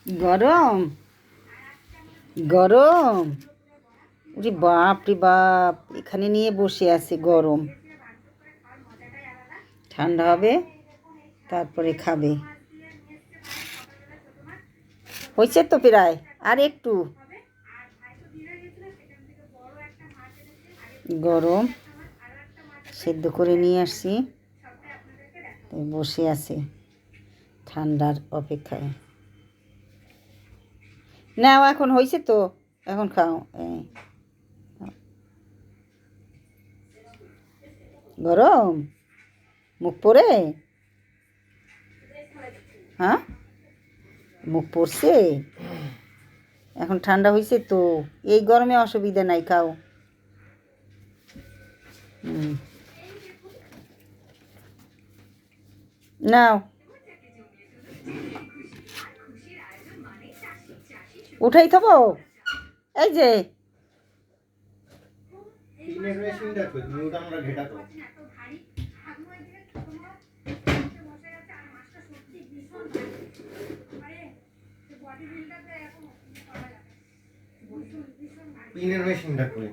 গরম গরম। ওরে বাপ রে বাপ, এখানে নিয়ে বসে আছে গরম। ঠান্ডা হবে তারপরে খাবে। হয়েছে তো প্রায়, আর একটু। গরম সেদ্ধ করে নিয়ে আসছি, বসে আছে ঠান্ডার অপেক্ষায়। নাও, এখন হয়েছে তো, এখন খাও। গরম মুখ পড়ে, হ্যাঁ মুখ পড়ছে। এখন ঠান্ডা হয়েছে তো, এই গরমে অসুবিধা নাই, খাও। নাও, উঠাই থবো। এই যে পিনের মেশিনটা কই?